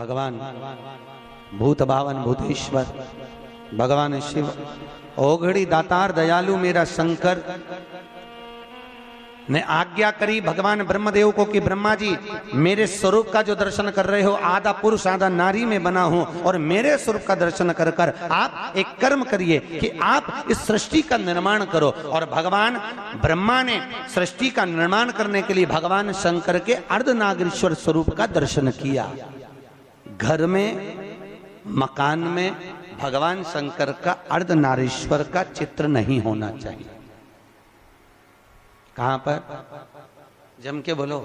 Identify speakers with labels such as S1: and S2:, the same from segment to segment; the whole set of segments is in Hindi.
S1: भगवान भूत भावन भूतेश्वर भगवान शिव ओघड़ी दातार दयालु मेरा शंकर ने आज्ञा करी भगवान ब्रह्मदेव को कि ब्रह्मा जी मेरे स्वरूप का जो दर्शन कर रहे हो आधा पुरुष आधा नारी में बना हूं और मेरे स्वरूप का दर्शन कर कर आप एक कर्म करिए कि आप इस सृष्टि का निर्माण करो। और भगवान ब्रह्मा ने सृष्टि का निर्माण करने के लिए भगवान शंकर के अर्धनागेश्वर स्वरूप का दर्शन किया। घर में मकान में भगवान शंकर का अर्धनारीश्वर का चित्र नहीं होना चाहिए। कहां पर? जम के बोलो,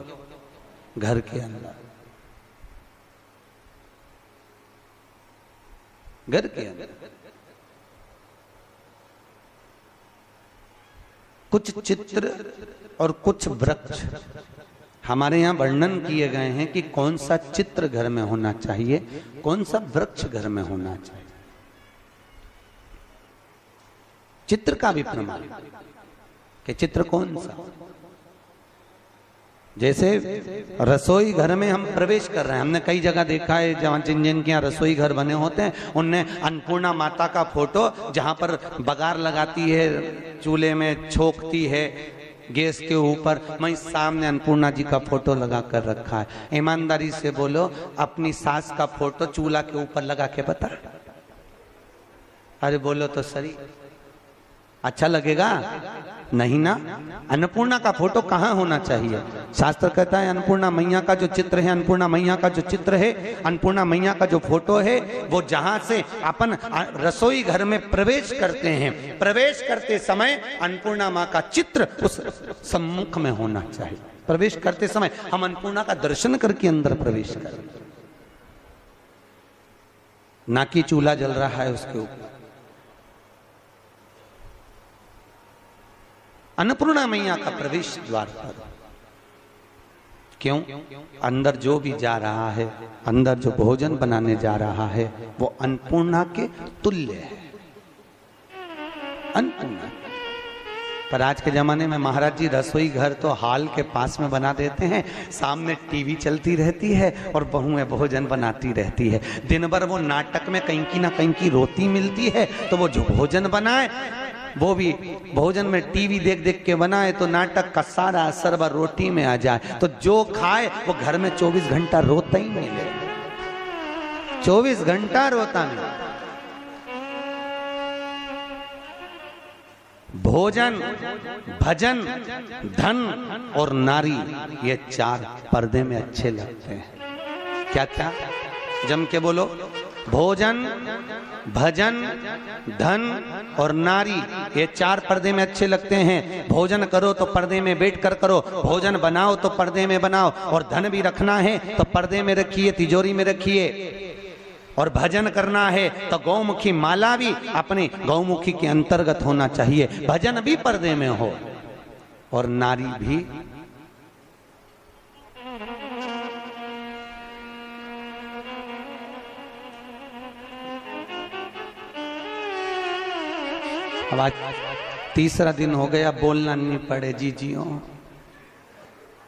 S1: घर के अंदर। घर के अंदर कुछ चित्र और कुछ वृक्ष हमारे यहां वर्णन किए गए हैं कि कौन सा चित्र घर में होना चाहिए, कौन सा वृक्ष घर में होना चाहिए। चित्र का भी प्रमाण कि चित्र कौन सा। जैसे रसोई घर में हम प्रवेश कर रहे हैं, हमने कई जगह देखा है जहां जिन जिन के यहाँ रसोई घर बने होते हैं उनने अन्नपूर्णा माता का फोटो जहां पर बगार लगाती है, चूल्हे में छोकती है गैस के ऊपर, वहीं सामने अन्नपूर्णा जी का फोटो लगा कर रखा है। ईमानदारी से बोलो, अपनी सास का फोटो चूल्हा के ऊपर लगा के बता। अरे बोलो तो सही, अच्छा लगेगा? नहीं ना। अन्नपूर्णा का फोटो कहाँ होना चाहिए? शास्त्र कहता है अन्नपूर्णा मैया का जो चित्र है, अन्नपूर्णा मैया का जो चित्र है, अन्नपूर्णा मैया का जो फोटो है, वो जहां से अपन रसोई घर में प्रवेश करते हैं, प्रवेश करते समय अन्नपूर्णा माँ का चित्र उस सम्मुख में होना चाहिए। प्रवेश करते समय हम अन्नपूर्णा का दर्शन करके अंदर प्रवेश करें, ना कि चूल्हा जल रहा है उसके ऊपर। अन्नपूर्णा मैया का प्रवेश द्वार पर क्यों? अंदर जो भी जा रहा है, अंदर जो भोजन बनाने जा रहा है, वो अन्नपूर्णा के तुल्य है। अन्नपूर्णा। पर आज के जमाने में महाराज जी रसोई घर तो हॉल के पास में बना देते हैं, सामने टीवी चलती रहती है और बहुएं भोजन बनाती रहती है। दिन भर वो नाटक में कहीं ना कहीं की रोटी मिलती है, तो वो जो भोजन बनाए वो भी भोजन में टीवी देख देख के बनाए तो नाटक का सारा असर रोटी में आ जाए, तो जो खाए वो घर में 24 घंटा रोता ही नहीं ले, 24 घंटा रोता नहीं। भोजन, भजन, धन और नारी, ये चार पर्दे में अच्छे लगते हैं। क्या क्या? जम के बोलो। भोजन, भजन, धन और नारी, ये चार पर्दे में अच्छे लगते हैं। भोजन करो तो पर्दे में बैठ कर करो, भोजन बनाओ तो पर्दे में बनाओ, और धन भी रखना है तो पर्दे में रखिए, तिजोरी में रखिए। और भजन करना है तो गौमुखी माला भी अपने गौमुखी के अंतर्गत होना चाहिए, भजन भी पर्दे में हो और नारी भी। अब आज तीसरा दिन हो गया, बोलना नहीं पड़े जीजियों,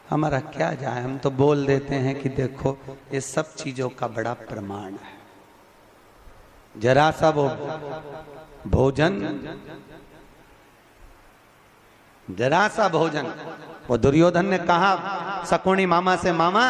S1: हमारा क्या जाए, हम तो बोल देते हैं कि देखो ये सब चीजों का बड़ा प्रमाण है। जरा सा वो भोजन, जरा सा भोजन, वो दुर्योधन ने कहा शकुनी मामा से, मामा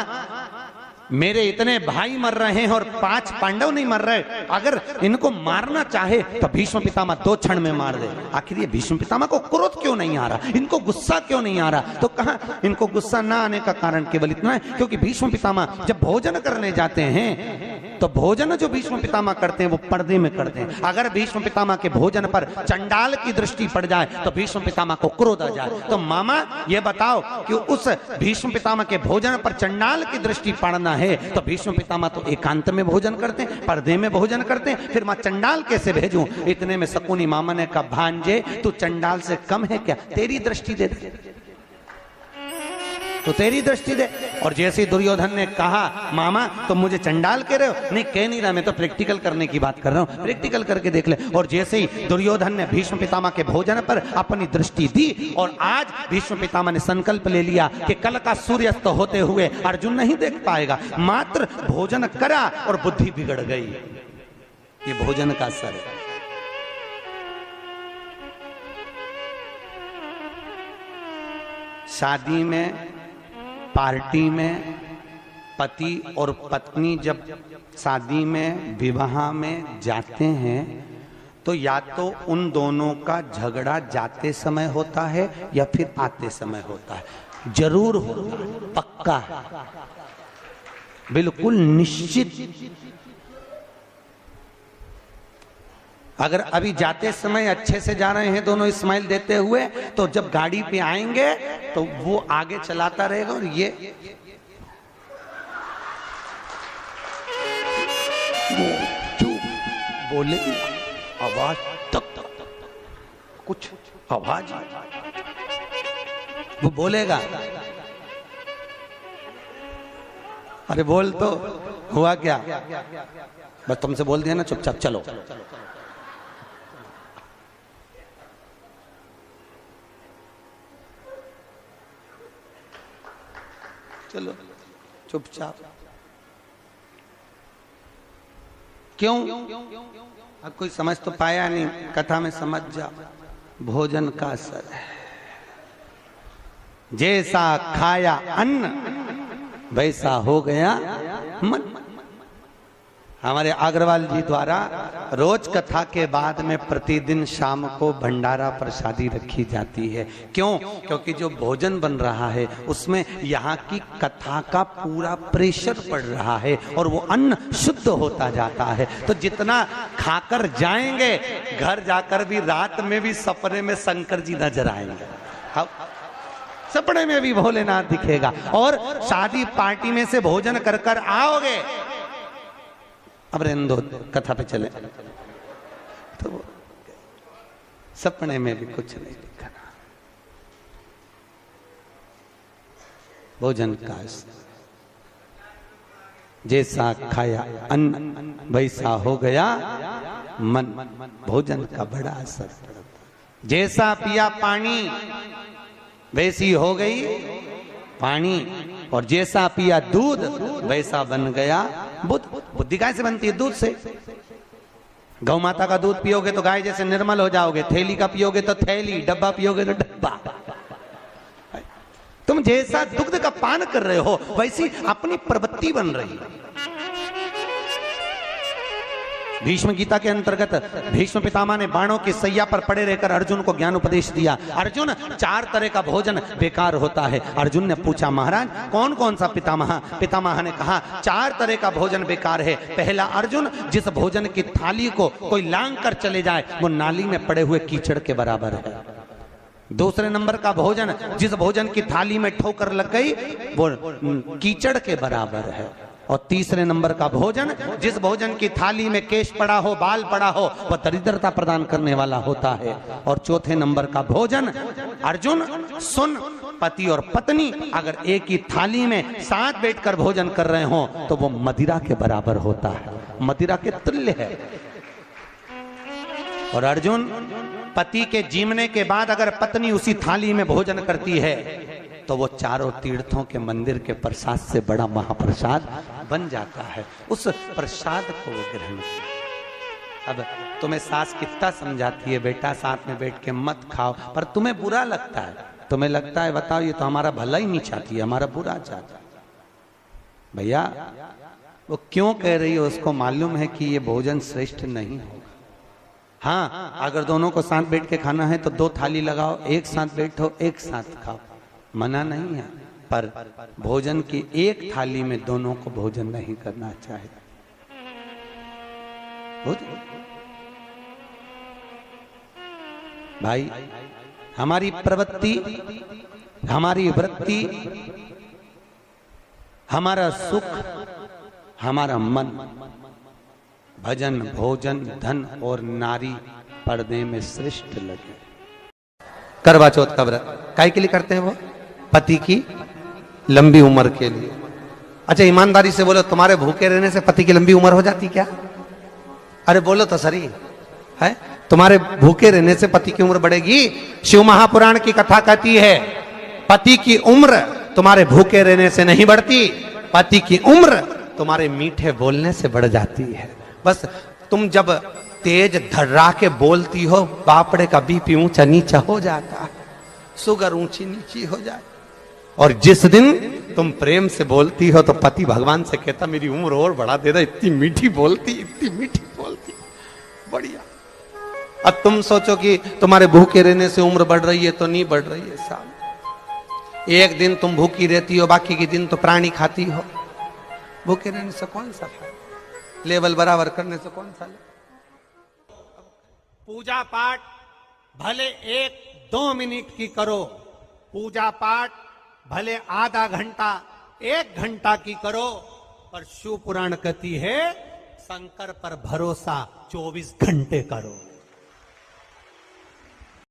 S1: मेरे इतने भाई मर रहे हैं और 5 पांडव नहीं मर रहे, अगर इनको मारना चाहे तो भीष्म पितामह 2 क्षण में मार दे। आखिर ये भीष्म पितामह को क्रोध क्यों नहीं आ रहा, इनको गुस्सा क्यों नहीं आ रहा? तो कहा इनको गुस्सा ना आने का कारण केवल इतना है क्योंकि भीष्म पितामह जब भोजन करने जाते हैं तो भोजन जो भीष्म पितामह करते हैं वो पर्दे में करते हैं। अगर भीष्म पितामह के भोजन पर चंडाल की दृष्टि पड़ जाए तो भीष्म पितामह को क्रोध आ जाए। तो मामा ये बताओ कि उस भीष्म पितामह के भोजन पर चंडाल की दृष्टि पड़ना है तो भीष्म पितामह तो एकांत में भोजन करते हैं, पर्दे में भोजन करते हैं, फिर मैं चंडाल कैसे भेजूं? इतने में शकुनी मामा ने कहा, भांजे तू चंडाल से कम है क्या, तेरी दृष्टि दे दे। तो तेरी दृष्टि दे। और जैसे दुर्योधन ने कहा मामा तुम मुझे चंडाल कह रहे हो, नहीं कह नहीं रहा, मैं तो प्रैक्टिकल करने की बात कर रहा हूं, प्रैक्टिकल करके देख ले। और जैसे ही दुर्योधन ने भीष्म पितामह के भोजन पर अपनी दृष्टि दी और आज भीष्म पितामह ने संकल्प ले लिया कि कल का सूर्यास्त होते हुए अर्जुन नहीं देख पाएगा, मात्र भोजन करा और बुद्धि बिगड़ गई। ये भोजन का असर है। शादी में, पार्टी में पति और पत्नी जब शादी में, विवाह में जाते हैं तो या तो उन दोनों का झगड़ा जाते समय होता है या फिर आते समय होता है। जरूर होता है, पक्का है, बिल्कुल निश्चित। अगर अभी जाते समय अच्छे से जा रहे हैं दोनों स्माइल देते हुए, तो जब गाड़ी पे आएंगे तो वो आगे चलाता रहेगा और ये चुप बोले, आवाज तक कुछ आवाज वो बोलेगा, अरे बोल तो हुआ क्या, बस तुमसे बोल दिया ना चुपचाप चलो। चलो चुपचाप। क्यों? अब कोई समझ तो पाया नहीं, कथा में समझ जा। भोजन का असर है। जैसा खाया अन्न वैसा हो गया मन। हमारे अग्रवाल जी द्वारा रोज कथा के बाद में प्रतिदिन शाम को भंडारा प्रसादी रखी जाती है। क्यों? क्योंकि जो भोजन बन रहा है उसमें यहाँ की कथा का पूरा प्रेशर पड़ रहा है और वो अन्न शुद्ध होता जाता है। तो जितना खाकर जाएंगे, घर जाकर भी रात में भी सपने में शंकर जी नजर आएंगे, सपने में भी भोलेनाथ दिखेगा। और शादी पार्टी में से भोजन कर कर आओगे, अब रहने दो, कथा पे चले, तो सपने में भी कुछ नहीं दिखना। भोजन का जैसा खाया अन्न वैसा हो गया मन। भोजन का बड़ा असर पड़ता। जैसा पिया पानी वैसी हो गई पानी, और जैसा पिया दूध वैसा बन गया बुद्धि। बुद्धि गाय से बनती है? दूध से। गौ माता का दूध पियोगे तो गाय जैसे निर्मल हो जाओगे, थैली का पियोगे तो थैली, डब्बा पियोगे तो डब्बा। तुम जैसा दुग्ध का पान कर रहे हो वैसी अपनी प्रवृत्ति बन रही है। भीष्म गीता के अंतर्गत भीष्म पितामह ने बाणों की सैया पर पड़े रहकर अर्जुन को ज्ञान उपदेश दिया। अर्जुन, 4 तरह का भोजन बेकार होता है। अर्जुन ने पूछा महाराज कौन कौन सा पितामह? पितामह ने कहा 4 तरह का भोजन बेकार है। पहला, अर्जुन, जिस भोजन की थाली को कोई लांग कर चले जाए वो नाली में पड़े हुए कीचड़ के बराबर है। दूसरे नंबर का भोजन, जिस भोजन की थाली में ठोकर लग गई वो कीचड़ के बराबर है। और तीसरे नंबर का भोजन, जिस भोजन की थाली में केश पड़ा हो, बाल पड़ा हो, वह दरिद्रता प्रदान करने वाला होता है। और चौथे नंबर का भोजन, अर्जुन सुन, पति और पत्नी अगर एक ही थाली में साथ बैठकर भोजन कर रहे हो तो वो मदिरा के बराबर होता है, मदिरा के तुल्य है। और अर्जुन, पति के जीवने के बाद अगर पत्नी उसी थाली में भोजन करती है तो वो चारों तीर्थों के मंदिर के प्रसाद से बड़ा महाप्रसाद बन जाता है। उस प्रसाद को वो ग्रहण करता। अब तुम्हें सास कितना समझाती है, बेटा साथ में बैठ के मत खाओ, पर तुम्हें बुरा लगता है। तुम्हें लगता है बताओ ये तो हमारा भला ही नहीं चाहती है, हमारा बुरा चाहता है। भैया वो क्यों कह रही है, उसको मालूम है कि ये भोजन श्रेष्ठ नहीं होगा। हाँ, अगर दोनों को साथ बैठ के खाना है तो 2 थाली लगाओ, एक साथ बैठो, एक साथ खाओ, मना नहीं है। पर भोजन की एक थाली में दोनों को भोजन नहीं करना चाहिए। भाई, हमारी प्रवृत्ति, हमारी वृत्ति, हमारा सुख, हमारा मन भजन, भोजन, धन और नारी पर्दे में श्रेष्ठ लगे। करवा चौथ का व्रत काहे के लिए करते हैं? वो पति की लंबी उम्र के लिए। अच्छा ईमानदारी से बोलो, तुम्हारे भूखे रहने से पति की लंबी उम्र हो जाती क्या? अरे बोलो तो सही है, तुम्हारे भूखे रहने से पति की उम्र बढ़ेगी? शिव महापुराण की कथा कहती है पति की उम्र तुम्हारे भूखे रहने से नहीं बढ़ती, पति की उम्र तुम्हारे मीठे बोलने से बढ़ जाती है। बस तुम जब तेज धर्रा के बोलती हो, बापड़े का बीपी ऊंचा नीचा हो जाता है, शुगर ऊंची नीची हो जाए। और जिस दिन तुम प्रेम से बोलती हो तो पति भगवान से कहता मेरी उम्र और बढ़ा देता, इतनी मीठी बोलती, इतनी मीठी बोलती, बढ़िया। अब तुम सोचो कि तुम्हारे भूखे रहने से उम्र बढ़ रही है, तो नहीं बढ़ रही है साहब। एक दिन तुम भूखी रहती हो, बाकी के दिन तो प्राणी खाती हो। भूखे रहने से कौन सा फायदा? लेवल बराबर करने से कौन सा? पूजा पाठ भले 1-2 मिनट की करो, पूजा पाठ भले आधा घंटा 1 घंटा की करो, पर शिव पुराण कहती है शंकर पर भरोसा 24 घंटे करो।